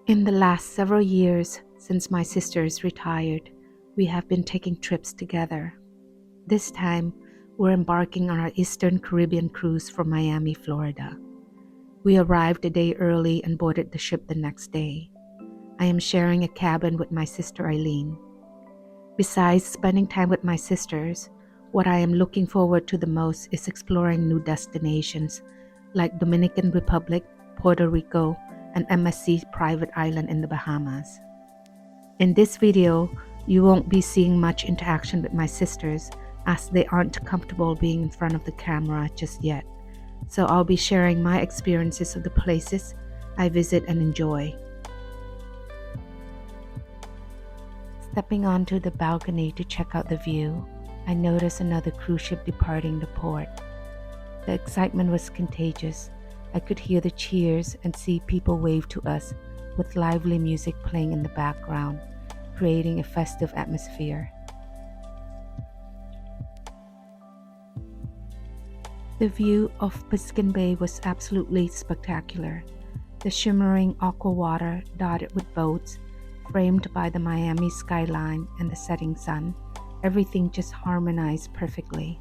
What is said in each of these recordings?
In the last several years, since my sisters retired, we have been taking trips together. This time, we're embarking on our Eastern Caribbean cruise from Miami, Florida. We arrived a day early and boarded the ship the next day. I am sharing a cabin with my sister Eileen. Besides spending time with my sisters, what I am looking forward to the most is exploring new destinations like Dominican Republic, Puerto Rico, and MSC private island in the Bahamas. In this video, you won't be seeing much interaction with my sisters as they aren't comfortable being in front of the camera just yet. So I'll be sharing my experiences of the places I visit and enjoy. Stepping onto the balcony to check out the view, I noticed another cruise ship departing the port. The excitement was contagious. I could hear the cheers and see people wave to us with lively music playing in the background, creating a festive atmosphere. The view of Biscayne Bay was absolutely spectacular. The shimmering aqua water dotted with boats, framed by the Miami skyline and the setting sun, everything just harmonized perfectly.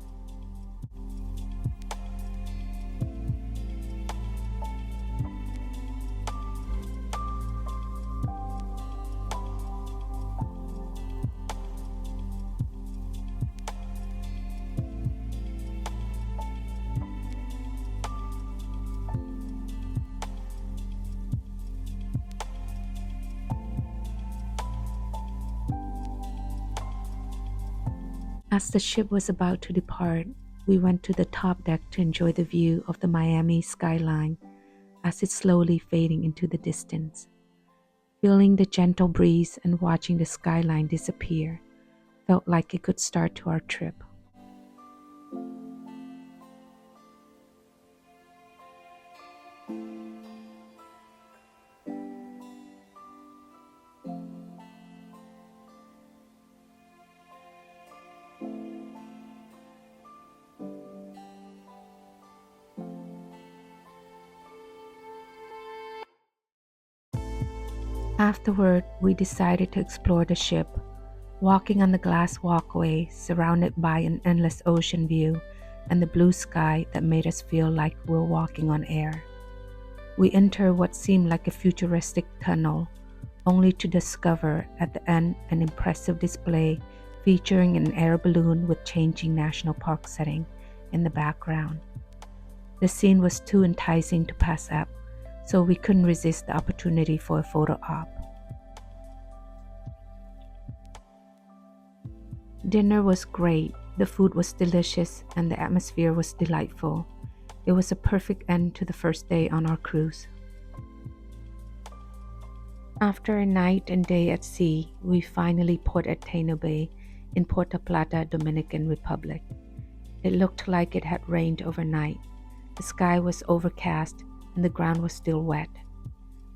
As the ship was about to depart, we went to the top deck to enjoy the view of the Miami skyline as it's slowly fading into the distance. Feeling the gentle breeze and watching the skyline disappear felt like a good start to our trip. Afterward, we decided to explore the ship, walking on the glass walkway surrounded by an endless ocean view and the blue sky that made us feel like we were walking on air. We entered what seemed like a futuristic tunnel, only to discover at the end an impressive display featuring an air balloon with changing national park setting in the background. The scene was too enticing to pass up, so we couldn't resist the opportunity for a photo op. Dinner was great, the food was delicious, and the atmosphere was delightful. It was a perfect end to the first day on our cruise. After a night and day at sea, we finally port at Taino Bay in Puerto Plata, Dominican Republic. It looked like it had rained overnight. The sky was overcast and the ground was still wet.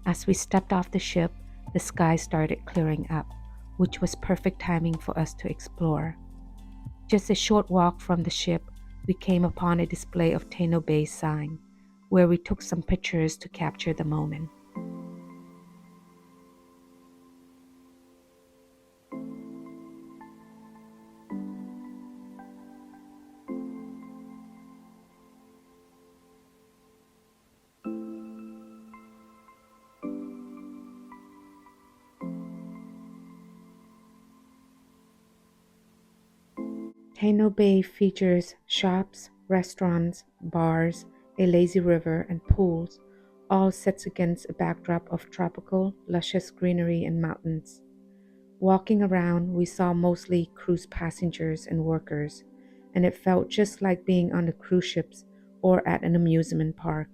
As we stepped off the ship, the sky started clearing up, which was perfect timing for us to explore. Just a short walk from the ship, we came upon a display of Taino Bay's sign, where we took some pictures to capture the moment. Taino Bay features shops, restaurants, bars, a lazy river, and pools, all set against a backdrop of tropical, luscious greenery and mountains. Walking around, we saw mostly cruise passengers and workers, and it felt just like being on the cruise ships or at an amusement park.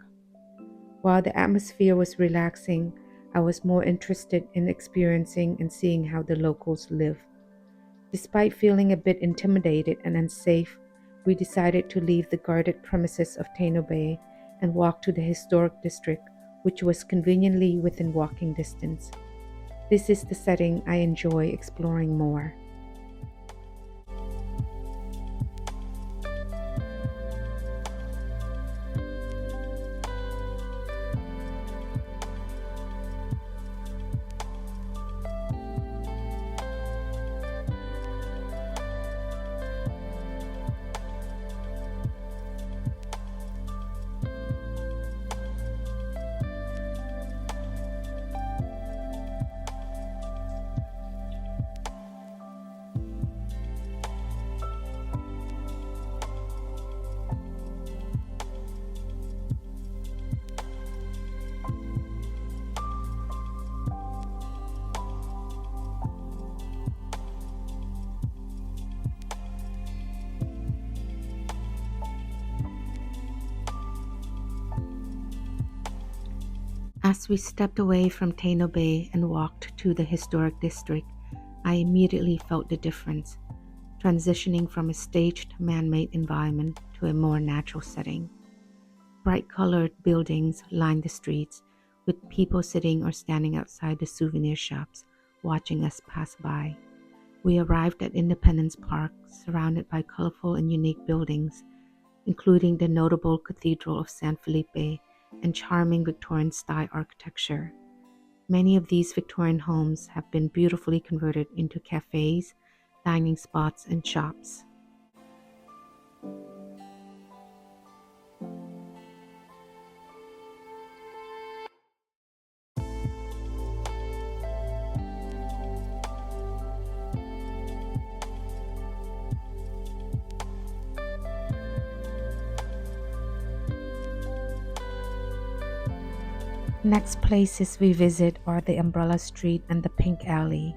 While the atmosphere was relaxing, I was more interested in experiencing and seeing how the locals live. Despite feeling a bit intimidated and unsafe, we decided to leave the guarded premises of Taino Bay and walk to the historic district, which was conveniently within walking distance. This is the setting I enjoy exploring more. As we stepped away from Taino Bay and walked to the historic district, I immediately felt the difference, transitioning from a staged man-made environment to a more natural setting. Bright colored buildings lined the streets, with people sitting or standing outside the souvenir shops, watching us pass by. We arrived at Independence Park, surrounded by colorful and unique buildings, including the notable Cathedral of San Felipe and charming Victorian-style architecture. Many of these Victorian homes have been beautifully converted into cafes, dining spots, and shops. Next places we visit are the Umbrella Street and the Pink Alley.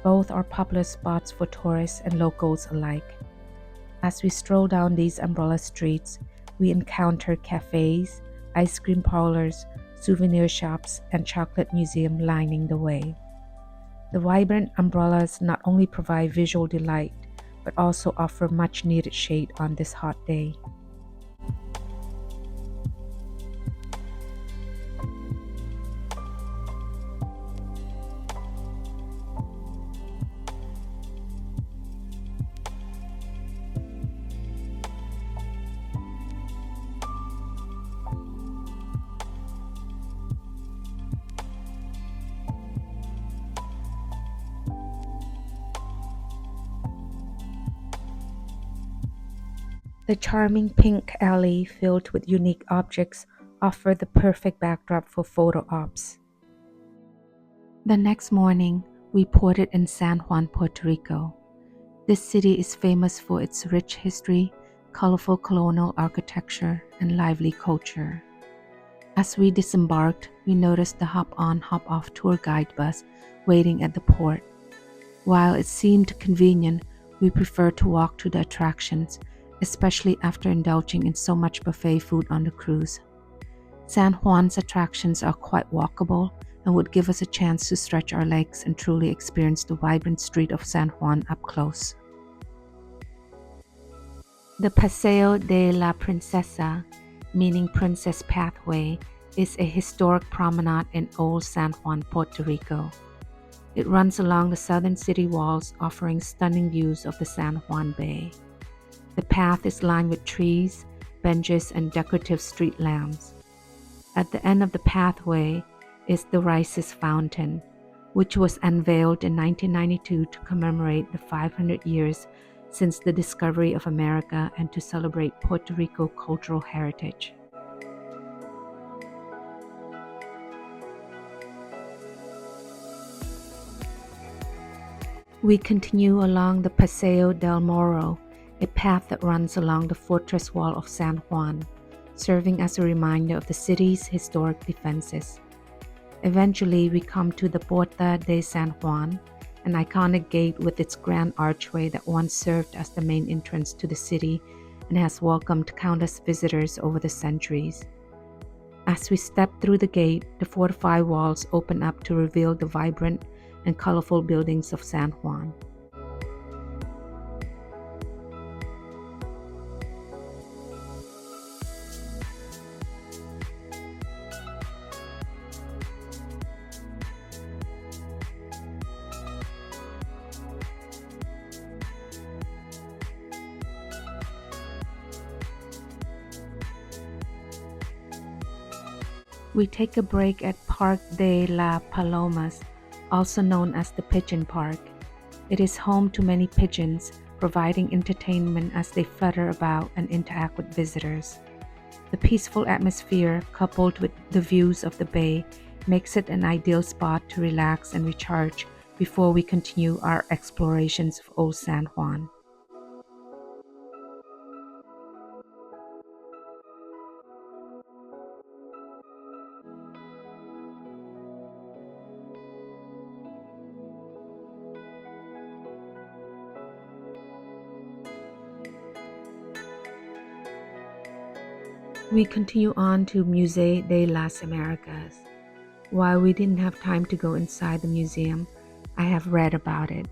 Both are popular spots for tourists and locals alike. As we stroll down these umbrella streets, we encounter cafes, ice cream parlors, souvenir shops, and chocolate museum lining the way. The vibrant umbrellas not only provide visual delight, but also offer much needed shade on this hot day. The charming pink alley filled with unique objects offer the perfect backdrop for photo ops. The next morning, we ported in San Juan, Puerto Rico. This city is famous for its rich history, colorful colonial architecture, and lively culture. As we disembarked, we noticed the hop-on, hop-off tour guide bus waiting at the port. While it seemed convenient, we preferred to walk to the attractions, especially after indulging in so much buffet food on the cruise. San Juan's attractions are quite walkable and would give us a chance to stretch our legs and truly experience the vibrant street of San Juan up close. The Paseo de la Princesa, meaning Princess Pathway, is a historic promenade in Old San Juan, Puerto Rico. It runs along the southern city walls, offering stunning views of the San Juan Bay. The path is lined with trees, benches, and decorative street lamps. At the end of the pathway is the Rice's Fountain, which was unveiled in 1992 to commemorate the 500 years since the discovery of America and to celebrate Puerto Rico cultural heritage. We continue along the Paseo del Morro, a path that runs along the fortress wall of San Juan, serving as a reminder of the city's historic defenses. Eventually, we come to the Puerta de San Juan, an iconic gate with its grand archway that once served as the main entrance to the city and has welcomed countless visitors over the centuries. As we step through the gate, the fortified walls open up to reveal the vibrant and colorful buildings of San Juan. We take a break at Park de la Palomas, also known as the Pigeon Park. It is home to many pigeons, providing entertainment as they flutter about and interact with visitors. The peaceful atmosphere, coupled with the views of the bay, makes it an ideal spot to relax and recharge before we continue our explorations of Old San Juan. We continue on to Musée de las Americas. While we didn't have time to go inside the museum, I have read about it.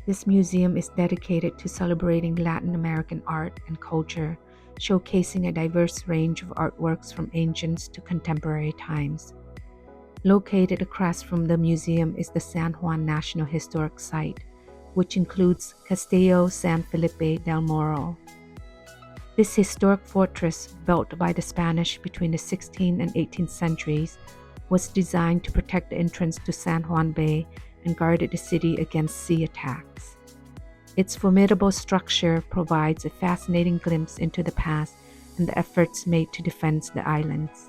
This museum is dedicated to celebrating Latin American art and culture, showcasing a diverse range of artworks from ancient to contemporary times. Located across from the museum is the San Juan National Historic Site, which includes Castillo San Felipe del Morro. This historic fortress, built by the Spanish between the 16th and 18th centuries, was designed to protect the entrance to San Juan Bay and guarded the city against sea attacks. Its formidable structure provides a fascinating glimpse into the past and the efforts made to defend the islands.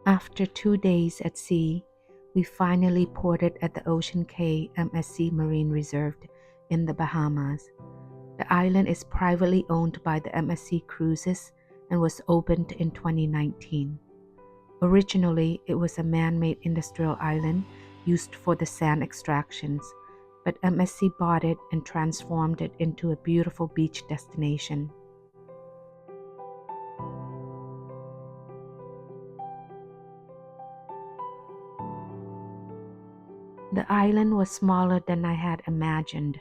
After 2 days at sea, we finally ported at the Ocean Cay MSC Marine Reserve in the Bahamas. The island is privately owned by the MSC Cruises and was opened in 2019. Originally, it was a man-made industrial island used for the sand extractions, but MSC bought it and transformed it into a beautiful beach destination. The island was smaller than I had imagined,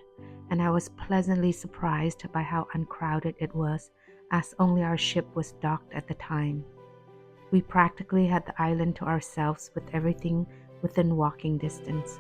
and I was pleasantly surprised by how uncrowded it was, as only our ship was docked at the time. We practically had the island to ourselves with everything within walking distance.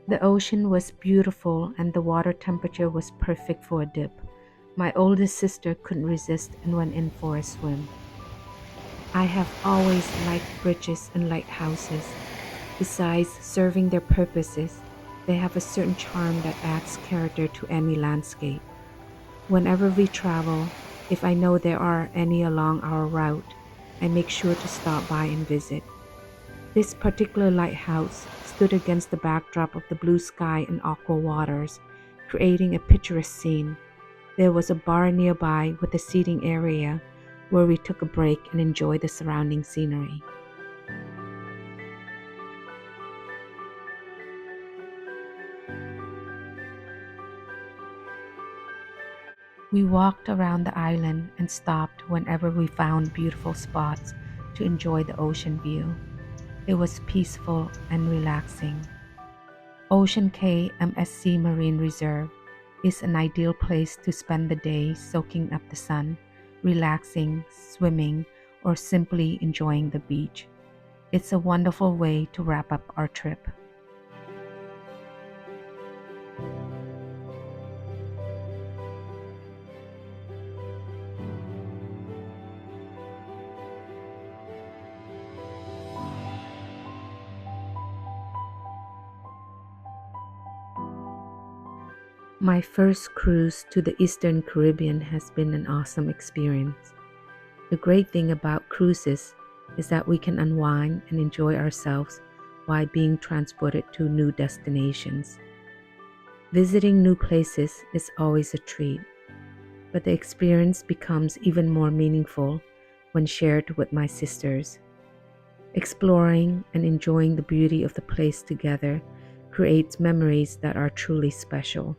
The ocean was beautiful and the water temperature was perfect for a dip. My oldest sister couldn't resist and went in for a swim. I have always liked bridges and lighthouses. Besides serving their purposes, they have a certain charm that adds character to any landscape. Whenever we travel, if I know there are any along our route, I make sure to stop by and visit. This particular lighthouse stood against the backdrop of the blue sky and aqua waters, creating a picturesque scene. There was a bar nearby with a seating area where we took a break and enjoyed the surrounding scenery. We walked around the island and stopped whenever we found beautiful spots to enjoy the ocean view. It was peaceful and relaxing. Ocean Cay MSC Marine Reserve is an ideal place to spend the day soaking up the sun, relaxing, swimming, or simply enjoying the beach. It's a wonderful way to wrap up our trip. My first cruise to the Eastern Caribbean has been an awesome experience. The great thing about cruises is that we can unwind and enjoy ourselves while being transported to new destinations. Visiting new places is always a treat, but the experience becomes even more meaningful when shared with my sisters. Exploring and enjoying the beauty of the place together creates memories that are truly special.